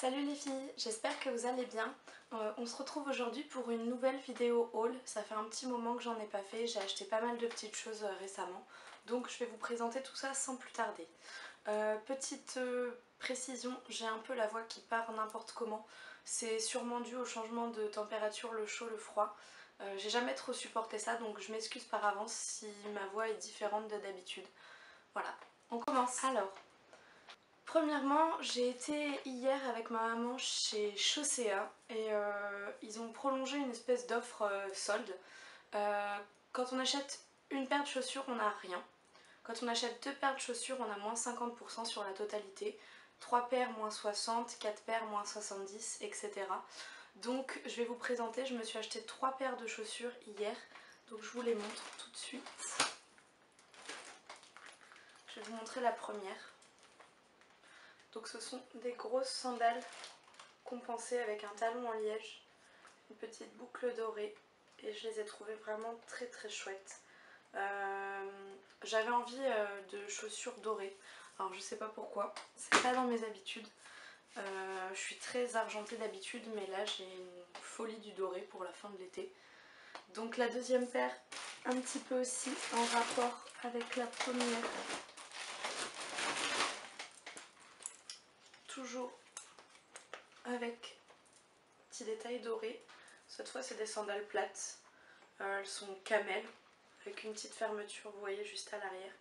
Salut les filles, j'espère que vous allez bien. On se retrouve aujourd'hui pour une nouvelle vidéo haul. Ça fait un petit moment que j'en ai pas fait, j'ai acheté pas mal de petites choses récemment. Donc je vais vous présenter tout ça sans plus tarder. Petite précision, j'ai un peu la voix qui part n'importe comment. C'est sûrement dû au changement de température, le chaud, le froid. J'ai jamais trop supporté ça, donc je m'excuse par avance si ma voix est différente de d'habitude. Voilà, on commence. Alors, premièrement, j'ai été hier avec ma maman chez Chaussea et ils ont prolongé une espèce d'offre solde. Quand on achète une paire de chaussures, on n'a rien. Quand on achète deux paires de chaussures, on a moins 50% sur la totalité. 3 paires, moins 60, 4 paires, moins 70, etc. Donc je vais vous présenter, je me suis acheté 3 paires de chaussures hier. Donc je vous les montre tout de suite. Je vais vous montrer la première. Donc ce sont des grosses sandales compensées avec un talon en liège, une petite boucle dorée et je les ai trouvées vraiment très très chouettes. J'avais envie de chaussures dorées, alors je sais pas pourquoi, c'est pas dans mes habitudes. Je suis très argentée d'habitude mais là j'ai une folie du doré pour la fin de l'été. Donc la deuxième paire, un petit peu aussi en rapport avec la première. Toujours avec petit détail doré. Cette fois c'est des sandales plates. Elles sont camel avec une petite fermeture, vous voyez, juste à l'arrière.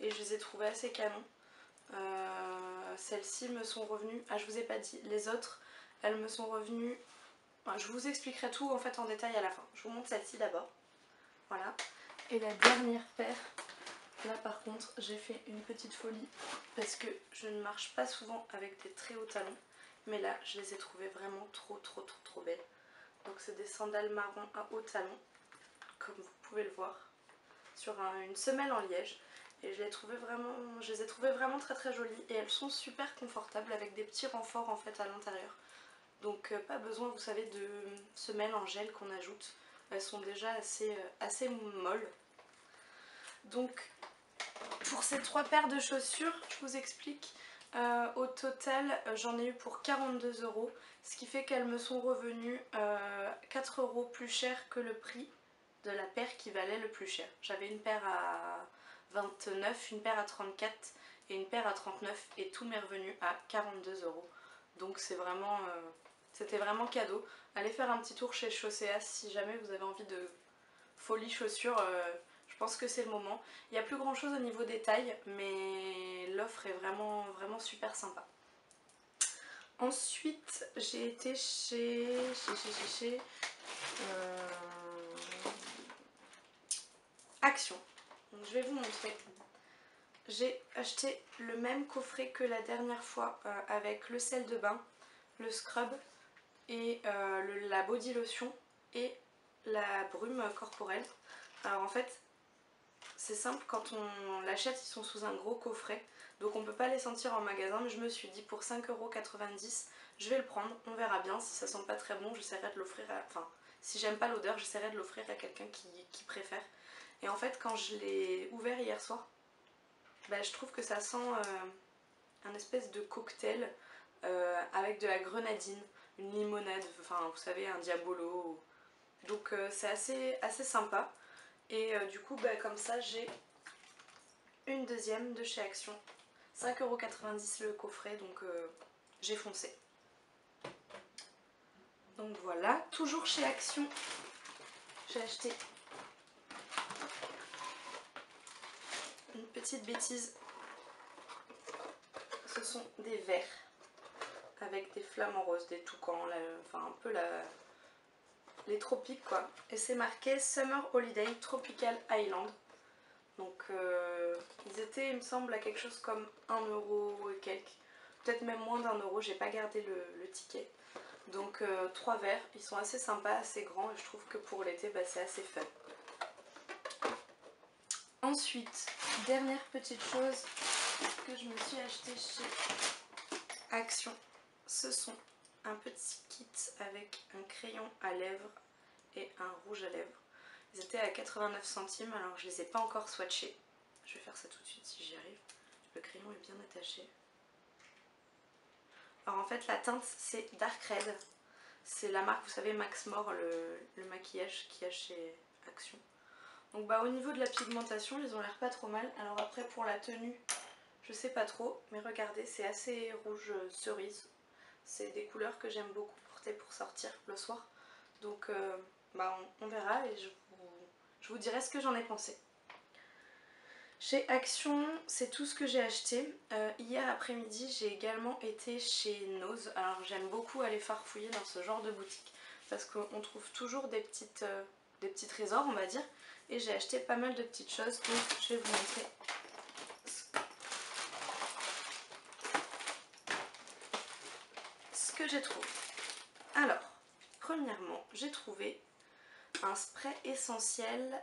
Et je les ai trouvées assez canon. Celles-ci me sont revenues... Ah, je vous ai pas dit, les autres, elles me sont revenues... Enfin, je vous expliquerai tout en fait en détail à la fin. Je vous montre celle-ci d'abord. Voilà. Et la dernière paire, là par contre, j'ai fait une petite folie parce que je ne marche pas souvent avec des très hauts talons. Mais là, je les ai trouvées vraiment trop belles. Donc c'est des sandales marron à hauts talons, comme vous pouvez le voir, sur une semelle en liège. Et je les ai trouvées vraiment très jolies et elles sont super confortables avec des petits renforts en fait à l'intérieur. Donc pas besoin, vous savez, de semelles en gel qu'on ajoute. Elles sont déjà assez molles. Donc pour ces 3 paires de chaussures, je vous explique. Au total, j'en ai eu pour 42 €, ce qui fait qu'elles me sont revenues 4 € plus cher que le prix de la paire qui valait le plus cher. J'avais une paire à 29, une paire à 34 et une paire à 39 et tout m'est revenu à 42 €. Donc c'était vraiment cadeau. Allez faire un petit tour chez Chaussea si jamais vous avez envie de folie chaussures. Je pense que c'est le moment. Il n'y a plus grand chose au niveau des tailles, mais l'offre est vraiment super sympa. Ensuite, j'ai été chez Action. Donc, je vais vous montrer. J'ai acheté le même coffret que la dernière fois avec le sel de bain, le scrub et la body lotion et la brume corporelle. Alors en fait, c'est simple, quand on l'achète, ils sont sous un gros coffret, donc on peut pas les sentir en magasin, mais je me suis dit pour 5,90 €, je vais le prendre, on verra bien, si ça sent pas très bon, j'essaierai de l'offrir à... Enfin, si j'aime pas l'odeur, j'essaierai de l'offrir à quelqu'un qui préfère. Et en fait, quand je l'ai ouvert hier soir, bah, je trouve que ça sent un espèce de cocktail avec de la grenadine, une limonade, enfin vous savez, un diabolo. Donc c'est assez sympa. Et du coup, bah, comme ça, j'ai une deuxième de chez Action. 5,90 € le coffret, donc j'ai foncé. Donc voilà, toujours chez Action, j'ai acheté une petite bêtise. Ce sont des verres avec des flamants roses, des toucans, enfin un peu les tropiques quoi. Et c'est marqué Summer Holiday Tropical Island. Donc ils étaient, il me semble, à quelque chose comme 1 € et quelques. Peut-être même moins d'1 €, j'ai pas gardé le ticket. Donc 3 verres, ils sont assez sympas, assez grands et je trouve que pour l'été bah, c'est assez fun. Ensuite, dernière petite chose que je me suis acheté chez Action, ce sont un petit kit avec un crayon à lèvres et un rouge à lèvres. Ils étaient à 89 centimes, alors je les ai pas encore swatchés. Je vais faire ça tout de suite si j'y arrive. Le crayon est bien attaché. Alors en fait la teinte c'est Dark Red. C'est la marque, vous savez, Max More, le maquillage qu'il y a chez Action. Donc bah au niveau de la pigmentation, ils ont l'air pas trop mal. Alors après pour la tenue, je sais pas trop, mais regardez, c'est assez rouge cerise. C'est des couleurs que j'aime beaucoup porter pour sortir le soir. Donc bah on verra et je vous dirai ce que j'en ai pensé. Chez Action, c'est tout ce que j'ai acheté. Hier après-midi, j'ai également été chez Nose. Alors j'aime beaucoup aller farfouiller dans ce genre de boutique parce qu'on trouve toujours des petits trésors, on va dire. Et j'ai acheté pas mal de petites choses, donc je vais vous montrer ce que j'ai trouvé. Alors, premièrement, j'ai trouvé un spray essentiel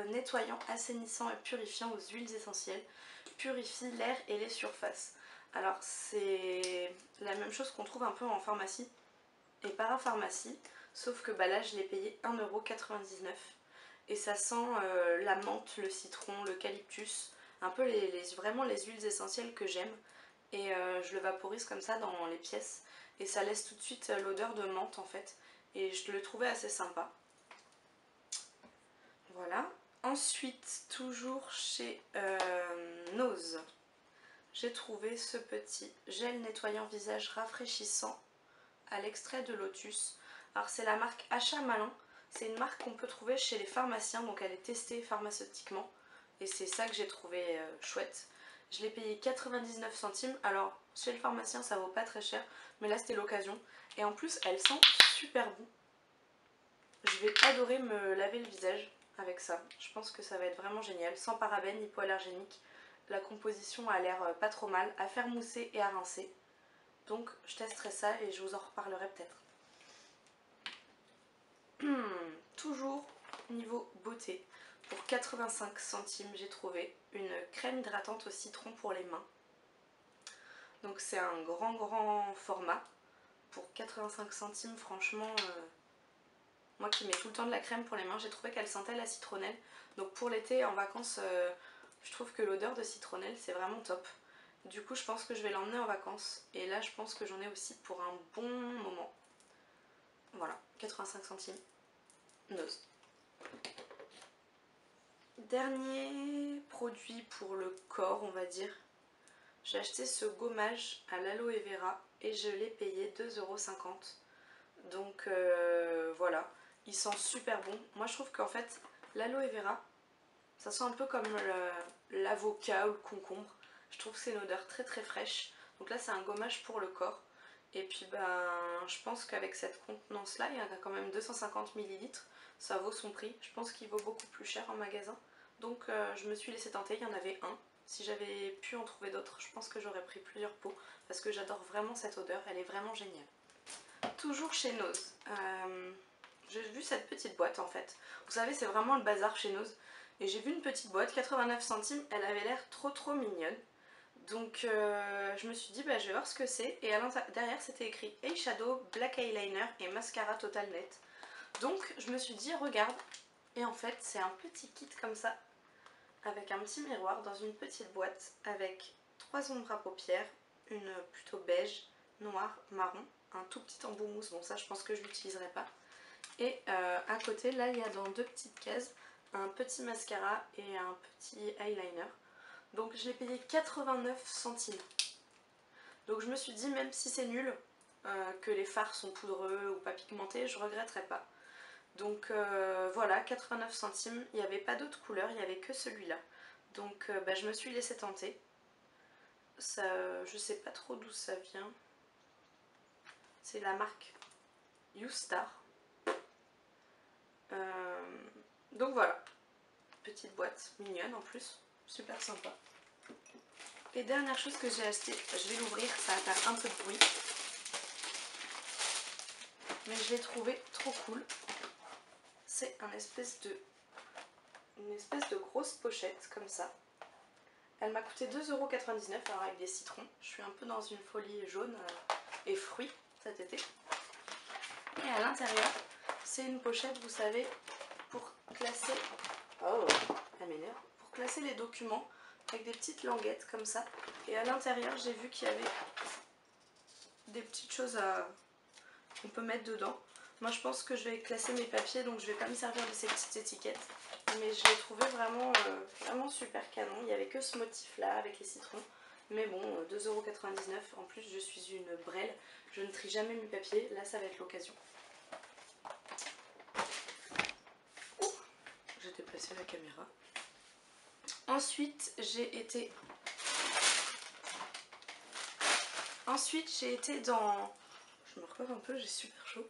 nettoyant, assainissant et purifiant aux huiles essentielles. Purifie l'air et les surfaces. Alors c'est la même chose qu'on trouve un peu en pharmacie et parapharmacie, sauf que bah, là je l'ai payé 1,99 € et ça sent la menthe, le citron, l'eucalyptus, un peu vraiment les huiles essentielles que j'aime. Et je le vaporise comme ça dans les pièces et ça laisse tout de suite l'odeur de menthe en fait. Et je le trouvais assez sympa. Voilà. Ensuite, toujours chez Nose, j'ai trouvé ce petit gel nettoyant visage rafraîchissant à l'extrait de lotus. Alors c'est la marque Achat Malin. C'est une marque qu'on peut trouver chez les pharmaciens, donc elle est testée pharmaceutiquement. Et c'est ça que j'ai trouvé chouette. Je l'ai payé 99 centimes. Alors chez le pharmacien ça vaut pas très cher, mais là c'était l'occasion. Et en plus elle sent super bon. Je vais adorer me laver le visage avec ça. Je pense que ça va être vraiment génial. Sans parabènes, hypoallergénique. La composition a l'air pas trop mal. À faire mousser et à rincer. Donc je testerai ça et je vous en reparlerai peut-être. Toujours niveau beauté. Pour 85 centimes, j'ai trouvé une crème hydratante au citron pour les mains. Donc c'est un grand format. Pour 85 centimes, franchement... moi qui mets tout le temps de la crème pour les mains, j'ai trouvé qu'elle sentait la citronnelle. Donc pour l'été en vacances, je trouve que l'odeur de citronnelle c'est vraiment top. Du coup je pense que je vais l'emmener en vacances. Et là je pense que j'en ai aussi pour un bon moment. Voilà, 85 centimes. Nose. Dernier produit pour le corps on va dire. J'ai acheté ce gommage à l'aloe vera et je l'ai payé 2,50 €. Donc voilà. Il sent super bon. Moi je trouve qu'en fait l'aloe vera ça sent un peu comme l'avocat ou le concombre. Je trouve que c'est une odeur très fraîche. Donc là c'est un gommage pour le corps. Et puis ben je pense qu'avec cette contenance là il y en a quand même 250 ml. Ça vaut son prix. Je pense qu'il vaut beaucoup plus cher en magasin. Donc je me suis laissé tenter. Il y en avait un. Si j'avais pu en trouver d'autres je pense que j'aurais pris plusieurs pots. Parce que j'adore vraiment cette odeur. Elle est vraiment géniale. Toujours chez Nose. J'ai vu cette petite boîte en fait. Vous savez c'est vraiment le bazar chez Nose. Et j'ai vu une petite boîte, 89 centimes, elle avait l'air trop mignonne. Donc je me suis dit bah je vais voir ce que c'est. Et derrière c'était écrit eyeshadow, black eyeliner et mascara total net. Donc je me suis dit regarde. Et en fait c'est un petit kit comme ça. Avec un petit miroir dans une petite boîte. Avec 3 ombres à paupières. Une plutôt beige, noire, marron. Un tout petit embout mousse, bon ça je pense que je l'utiliserai pas. Et à côté là il y a dans 2 petites cases un petit mascara et un petit eyeliner. Donc je l'ai payé 89 centimes. Donc je me suis dit même si c'est nul, que les fards sont poudreux ou pas pigmentés, je regretterai pas. Donc voilà, 89 centimes, il n'y avait pas d'autres couleurs, il n'y avait que celui-là. Donc bah, je me suis laissé tenter. Ça, je sais pas trop d'où ça vient. C'est la marque YouStar. Donc voilà, petite boîte mignonne en plus, super sympa. Et dernière chose que j'ai acheté, je vais l'ouvrir, ça va faire un peu de bruit. Mais je l'ai trouvé trop cool. C'est une espèce de grosse pochette comme ça. Elle m'a coûté 2,99 €, alors avec des citrons. Je suis un peu dans une folie jaune et fruits cet été. Et à l'intérieur, c'est une pochette, vous savez, pour classer... Oh, elle m'énerve. Pour classer les documents avec des petites languettes comme ça. Et à l'intérieur, j'ai vu qu'il y avait des petites choses qu'on peut mettre dedans. Moi je pense que je vais classer mes papiers, donc je vais pas me servir de ces petites étiquettes. Mais je l'ai trouvé vraiment, vraiment super canon. Il n'y avait que ce motif là avec les citrons. Mais bon, 2,99 €. En plus je suis une brêle, je ne trie jamais mes papiers. Là ça va être l'occasion. J'ai déplacé la caméra. Ensuite j'ai été dans... Je me recoiffe un peu, j'ai super chaud.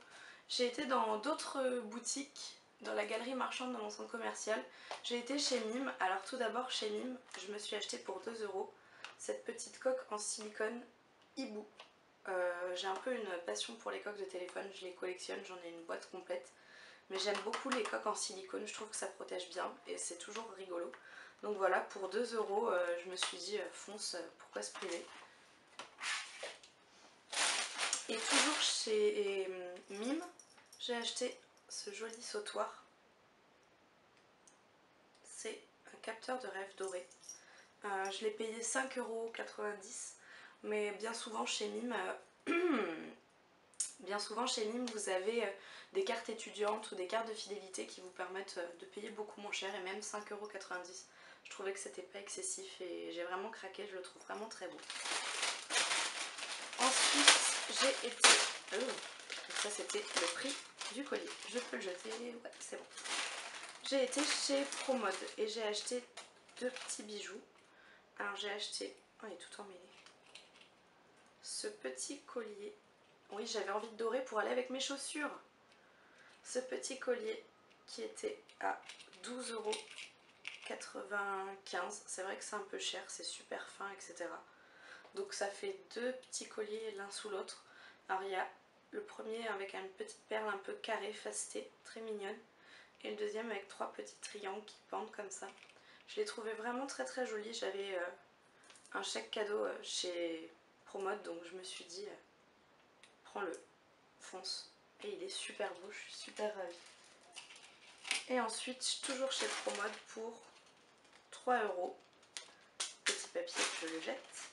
J'ai été dans d'autres boutiques, dans la galerie marchande de mon centre commercial. J'ai été chez Mime. Alors tout d'abord chez Mime, je me suis acheté pour 2 € cette petite coque en silicone hibou. J'ai un peu une passion pour les coques de téléphone, je les collectionne, j'en ai une boîte complète. Mais j'aime beaucoup les coques en silicone, je trouve que ça protège bien et c'est toujours rigolo. Donc voilà, pour 2 €, je me suis dit fonce, pourquoi se priver. Et toujours chez Mime, j'ai acheté ce joli sautoir. C'est un capteur de rêve doré. Je l'ai payé 5,90 €, mais bien souvent chez Mime, vous avez des cartes étudiantes ou des cartes de fidélité qui vous permettent de payer beaucoup moins cher, et même 5,90 €. Je trouvais que c'était pas excessif et j'ai vraiment craqué, je le trouve vraiment très beau. Ensuite, j'ai été... ça c'était le prix du collier. Je peux le jeter, ouais c'est bon. J'ai été chez Promode et j'ai acheté 2 petits bijoux. Alors j'ai acheté... Oh, il est tout emmêlé. Ce petit collier. Oui, j'avais envie de dorer pour aller avec mes chaussures. Ce petit collier qui était à 12,95 €. C'est vrai que c'est un peu cher, c'est super fin, etc. Donc ça fait 2 petits colliers l'un sous l'autre. Alors il y a le premier avec une petite perle un peu carrée, facetée, très mignonne. Et le deuxième avec 3 petits triangles qui pendent comme ça. Je l'ai trouvé vraiment très très joli. J'avais un chèque cadeau chez Promode, donc je me suis dit prends-le, fonce. Et il est super beau, je suis super ravie. Et ensuite, toujours chez Promode pour 3 €. Petit papier, je le jette.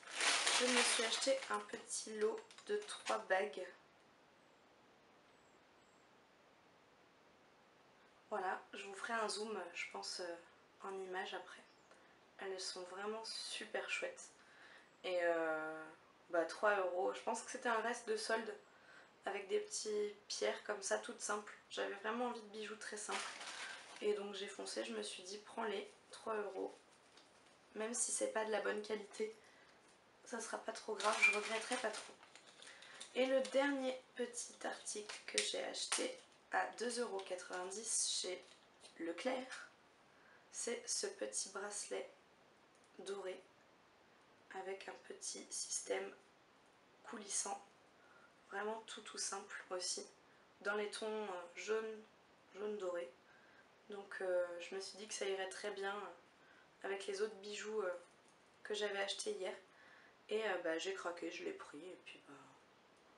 Je me suis acheté un petit lot de 3 bagues. Voilà, je vous ferai un zoom, je pense, en image après. Elles sont vraiment super chouettes. Et 3 €, je pense que c'était un reste de solde avec des petites pierres comme ça, toutes simples. J'avais vraiment envie de bijoux très simples. Et donc j'ai foncé, je me suis dit prends-les, 3 €. Même si c'est pas de la bonne qualité, ça sera pas trop grave, je regretterai pas trop. Et le dernier petit article que j'ai acheté à 2,90 € chez Leclerc, c'est ce petit bracelet doré avec un petit système coulissant, vraiment tout simple aussi, dans les tons jaune doré. Donc je me suis dit que ça irait très bien avec les autres bijoux que j'avais acheté hier. Et j'ai craqué, je l'ai pris et puis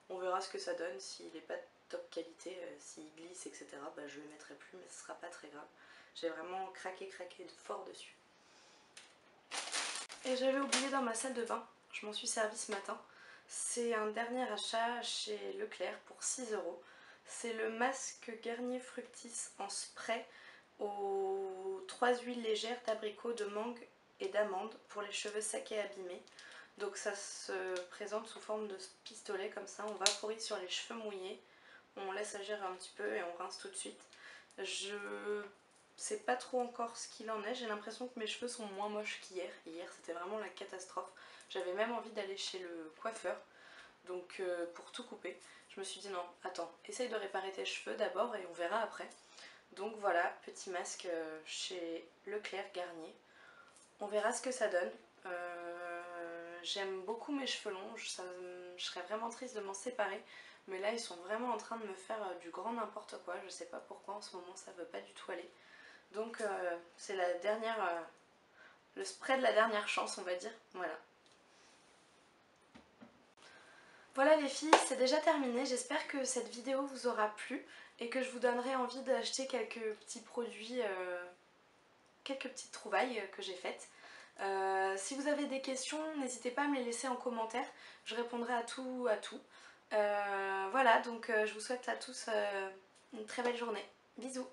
on verra ce que ça donne. S'il n'est pas de top qualité, s'il glisse, etc., je le mettrai plus, mais ce sera pas très grave. J'ai vraiment craqué fort dessus. Et j'avais oublié dans ma salle de bain, je m'en suis servi ce matin. C'est un dernier achat chez Leclerc pour 6 €. C'est le masque Garnier Fructis en spray aux 3 huiles légères d'abricot, de mangue et d'amande pour les cheveux secs et abîmés. Donc ça se présente sous forme de pistolet comme ça, on vaporise sur les cheveux mouillés, on laisse agir un petit peu et on rince tout de suite. Je sais pas trop encore ce qu'il en est, j'ai l'impression que mes cheveux sont moins moches qu'hier. Hier c'était vraiment la catastrophe, j'avais même envie d'aller chez le coiffeur, donc pour tout couper. Je me suis dit non, attends, essaye de réparer tes cheveux d'abord et on verra après. Donc voilà, petit masque chez Leclerc Garnier. On verra ce que ça donne. J'aime beaucoup mes cheveux longs, je serais vraiment triste de m'en séparer. Mais là ils sont vraiment en train de me faire du grand n'importe quoi. Je sais pas pourquoi en ce moment ça veut pas du tout aller. Donc c'est la dernière, le spray de la dernière chance on va dire. Voilà. Voilà les filles, c'est déjà terminé. J'espère que cette vidéo vous aura plu et que je vous donnerai envie d'acheter quelques petits produits, quelques petites trouvailles que j'ai faites. Si vous avez des questions, n'hésitez pas à me les laisser en commentaire, je répondrai à tout. Voilà, donc je vous souhaite à tous une très belle journée. Bisous.